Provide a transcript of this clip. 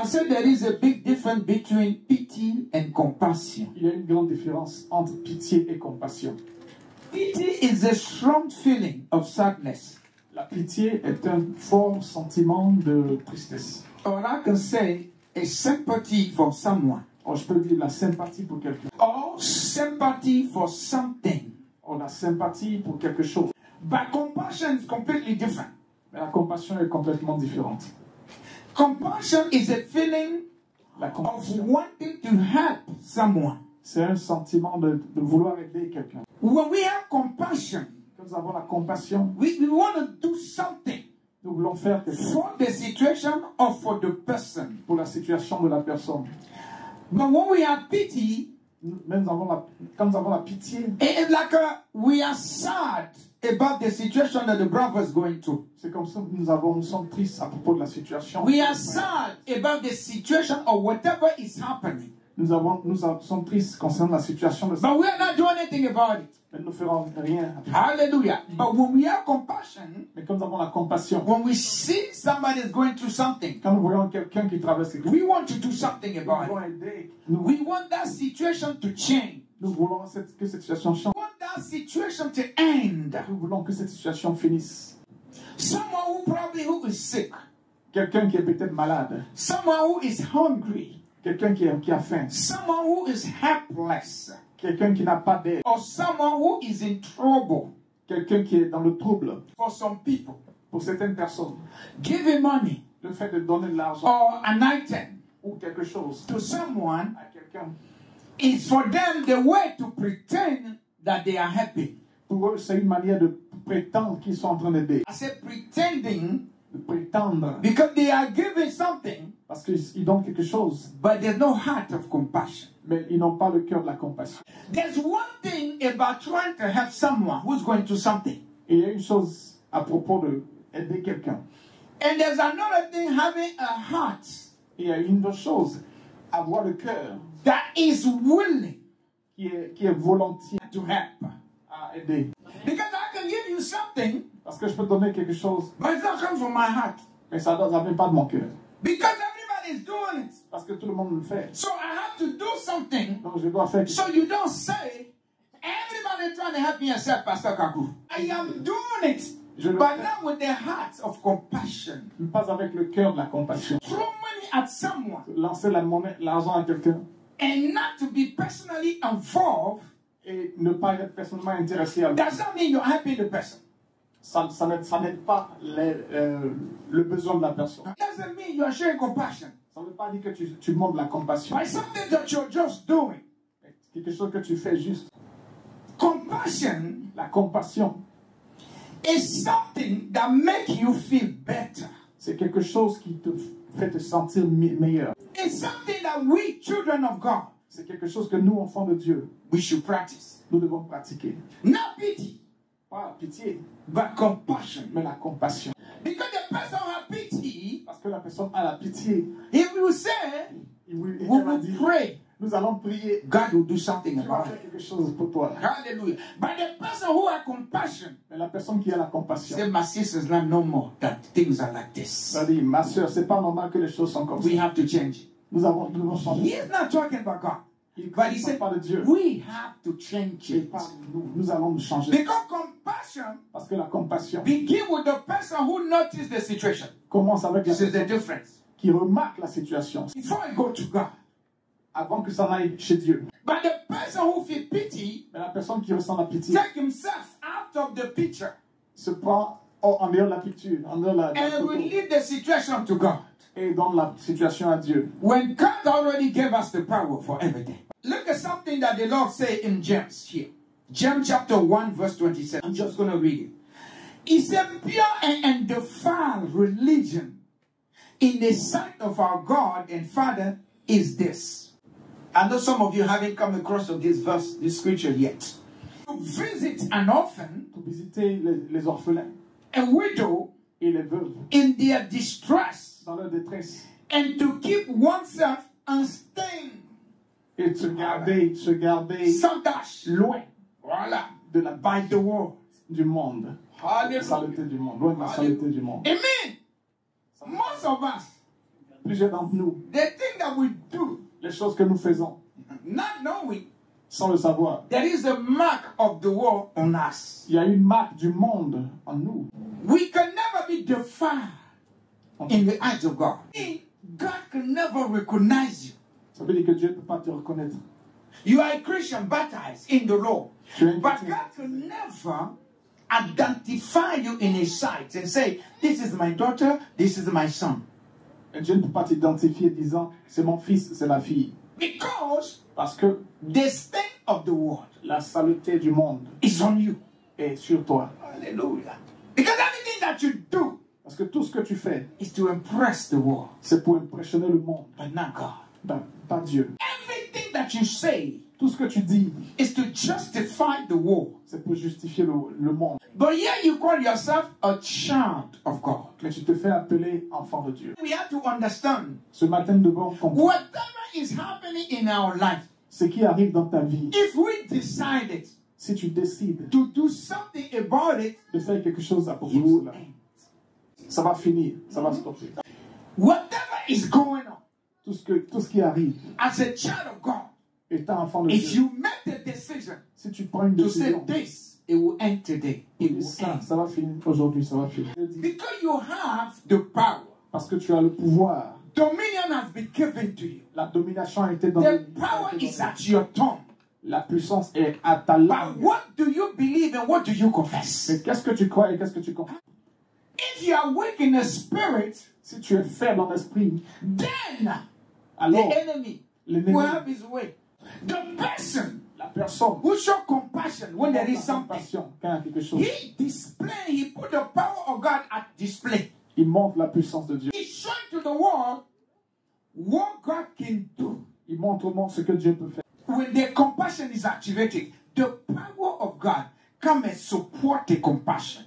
I said there is a big difference between pity and compassion. Il y a une grande différence entre pitié et compassion. Pity is a strong feeling of sadness. La pitié est un fort sentiment de tristesse. Or I can say a sympathy for someone. Or, je peux dire la sympathie pour quelqu'un. Or sympathy for something. Or, la sympathie pour quelque chose. But compassion is completely different. Mais la compassion est complètement différente. Compassion is a feeling La of compassion, wanting to help someone. c'est un sentiment de vouloir aider quelqu'un. When we have compassion, Quand nous avons la compassion, we want to do something nous voulons faire quelque chose for the situation or for the person. pour la situation de la personne. But when we have pity, Même quand nous avons la pitié, it's like we are sad about the situation that the brother is going through. c'est comme ça que nous sommes tristes à propos de la situation. We are sad about the situation or whatever is happening. Nous sommes tristes concernant la situation de But we are not doing anything about it. Mais nous ne ferons rien. Hallelujah. But when we have compassion, Mais quand nous avons la compassion, when we see somebody is going through something, quand nous voyons quelqu'un qui traverse quelque chose, we want to do something nous about voulons it. aider. We want that situation to change. Nous voulons que cette situation change. We want that situation to end. Nous voulons que cette situation finisse. Someone who is sick. Quelqu'un qui est peut-être malade. Someone who is hungry. Quelqu'un qui a faim. Someone who is helpless. Quelqu'un qui n'a pas d'aide. Or someone who is in trouble. Quelqu'un qui est dans le trouble. For some people, Pour certaines personnes, giving money le fait de donner de l'argent or an item ou quelque chose to someone à quelqu'un, is for them the way to pretend that they are happy. pour eux, c'est une manière de prétendre qu'ils sont en train d'aider. I said pretending De prétendre. because they are giving something, Parce qu'ils donnent quelque chose, but there's no heart of compassion. mais ils n'ont pas le cœur de la compassion. There's one thing about trying to help someone who's going through something. Et il y a une chose à propos d'aider quelqu'un. And there's another thing having a heart Et il y a une autre chose, avoir le cœur that is willing qui est volontiers to help. à aider. Because I can give you something, Parce que je peux donner quelque chose, but it's not coming from my heart. mais ça ne vient pas de mon cœur. Because everybody's doing it. Parce que tout le monde le fait. So I have to do something. Donc je dois faire quelque chose. So you don't say, everybody trying to help me except Pastor Kaku. I am doing it, Je le but fais, not with the heart of compassion. pas avec le cœur de la compassion. Throw money at someone Lancer l'argent à quelqu'un and not to be personally involved et ne pas être personnellement intéressé à lui. does not mean you're helping the person. Ça n'aide pas le besoin de la personne. It doesn't mean you're showing compassion. Ça ne veut pas dire que tu montres la compassion. By something that you're just doing. Quelque chose que tu fais juste. Compassion La compassion, is something that makes you feel better. c'est quelque chose qui te fait te sentir meilleur. It's something that we, children of God, C'est quelque chose que nous, enfants de Dieu, we should practice. nous devons pratiquer. Not pity, Pas la pitié, but compassion. mais la compassion. Because the person who has pity, Parce que la personne a la pitié. if you say, Il we va will dire, pray, nous allons prier. God will do something Tu vas about faire it. quelque chose pour toi. Hallelujah. But the person who has compassion, Mais la personne qui a la compassion, say, my sister's not no more that things are like this. ça dit, ma soeur, c'est pas normal que les choses sont comme ça. We have to change it. Nous devons changer. He's not talking about God. Il But he ne said, parle pas de Dieu. we have to change Et it. pas nous allons nous changer. Because compassion Parce que la compassion begins with the person who noticed the situation. commence avec la This is the personne difference. qui remarque la situation Before I go to God. avant que ça n'aille chez Dieu. But the person who feels pity, Mais la personne qui ressent la pitié take himself out of the picture se prend en dehors de la picture, en dehors de la and photo, will leave the situation to God. et donne la situation à Dieu. When God already gave us the power for everything. Look at something that the Lord said in James here. James chapter 1 verse 27. I'm just going to read it. He said, pure and undefiled religion in the sight of our God and Father is this. I know some of you haven't come across of this verse, this scripture yet. To visit an orphan, Pour visiter les orphelins a widow et les veuves in their distress, dans leur détresse and to keep oneself unstained. et de se garder Sans tache. loin Voilà. de la By the world. du monde, la Hallelujah. saleté du monde, loin de la saleté du monde. Amen. Most of us, Plusieurs d'entre nous, the thing that we do, les choses que nous faisons, not knowing, sans le savoir, there is a mark of the world on us. il y a une marque du monde en nous. We can never be defiled in the eyes of God. God can never recognize you. Ça veut dire que Dieu ne peut pas te reconnaître. You are a Christian baptized in the Lord. Tu es un But chrétien. God can never identify you in His sight and say, this is my daughter, this is my son. Et Dieu ne peut pas t'identifier disant, c'est mon fils, c'est ma fille. Because Parce que the stain of the world la saleté du monde is on you. est sur toi. Hallelujah. Because everything that you do Parce que tout ce que tu fais, is to impress the world, c'est pour impressionner le monde, but not God. pas Dieu. Everything that you say Tout ce que tu dis, is to justify the world. c'est pour justifier le monde. But here you call yourself a child of God. Mais tu te fais appeler enfant de Dieu. We have to understand Ce matin, nous devons comprendre whatever is happening in our life. ce qui arrive dans ta vie. If we decided Si tu décides to do something about it, de faire quelque chose à propos it de will cela, end. ça va finir, ça va stopper. Whatever is going on, Tout ce qui arrive, as a child of God, étant enfant de if Dieu, you make the decision si tu prends une to say décision, this, it will end today. It will end. ça va finir aujourd'hui, ça va finir. Because you have the power. Parce que tu as le pouvoir, Dominion has been given to you. la domination a été The donnée. power is at your tongue. La puissance est à ta But langue. what do you believe and what do you confess? Mais qu'est-ce que tu crois et qu'est-ce que tu comprends? If you are weak in the spirit, Si tu es faible en esprit, then the alors enemy l'ennemi, will have his way. The person la personne, who show compassion when there is la something, compassion, quand il y a quelque chose, he put the power of God at display. il montre la puissance de Dieu. He showed to the world what God can do. Il montre au monde ce que Dieu peut faire. When the compassion is activated, the power of God come and support the compassion.